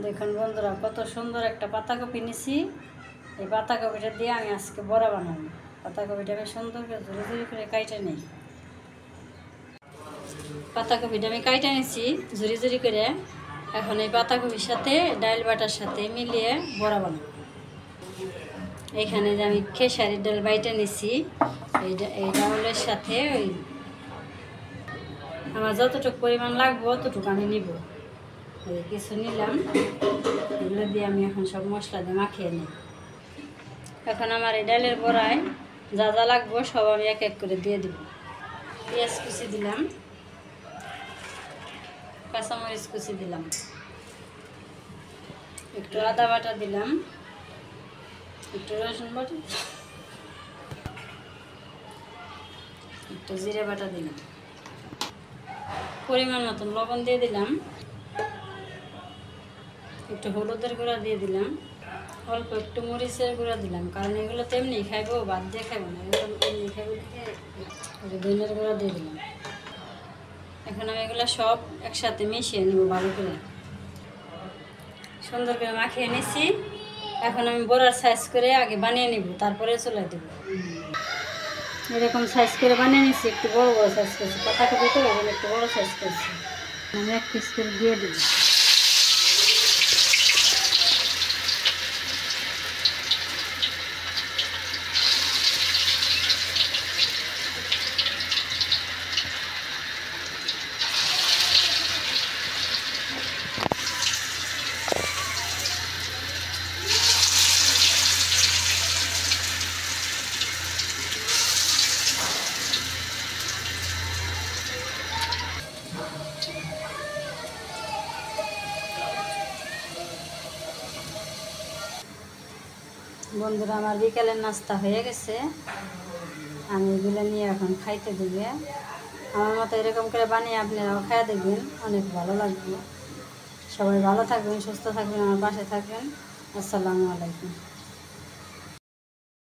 দেখুন বন্ধুরা, কত সুন্দর একটা পাতাকপি নিছি। এই পাতাকপিটা দিয়ে আমি আজকে বড়া বানাবো। পাতাকপিটা আমি সুন্দর করে ঝুড়ি ঝুড়ি করে কাইটে নিই। পাতাকপিটা আমি কাইটে নিছি ঝুড়ি ঝুড়ি করে। এখন এই পাতাকপির সাথে ডাল বাটার সাথে মিলিয়ে বড়া বানাবো। এখানে যে আমি খেসারির ডাল বাইটা নিছি, এই ডালের সাথে ওই আমার যতটুকু পরিমাণ লাগবে ততটুকু আমি নিব। কিছু নিলাম, এগুলো দিয়ে আমি এখন সব মশলা দিয়ে মাখিয়ে নিই। এখন আমার এই ডালের বড়ায় যা যা লাগবে সব আমি এক এক করে দিয়ে দিব। পেঁয়াজ কুচি দিলাম, কাঁচামরিচ কুচি দিলাম, একটু আদা বাটা দিলাম, একটু রসুন বাটা, একটু জিরে বাটা দিলাম, পরিমাণ মতন লবণ দিয়ে দিলাম, একটু হলুদের গুঁড়া দিয়ে দিলাম, অল্প একটু মরিচের গুঁড়া দিলাম, কারণ এগুলো তেমনি খাইবো, বাদ দিয়ে খাইবো না, এগুলো তেমনি খাইবো দেখে ধনের গুঁড়া দিয়ে দিলাম। এখন আমি এগুলো সব একসাথে মিশিয়ে নেব ভালো করে, সুন্দর করে মাখিয়ে নিছি। এখন আমি বড়ার সাইজ করে আগে বানিয়ে নিব, তারপরে চলে দেবো। এরকম সাইজ করে বানিয়ে নিছি, একটু বড় বড় সাইজ করছি, পাতাকপি তো এগুলো একটু বড় সাইজ করছি। আমি এক পিস করে দিয়ে দেবো। বন্ধুরা, আমার বিকেলের নাস্তা হয়ে গেছে, আমি এগুলো নিয়ে এখন খাইতে দেবে। আমার মতো এরকম করে বানিয়ে আপনারাও খাইয়ে দেখবেন, অনেক ভালো লাগবে। সবাই ভালো থাকবেন, সুস্থ থাকবেন, আমার পাশে থাকবেন। আসসালামু আলাইকুম।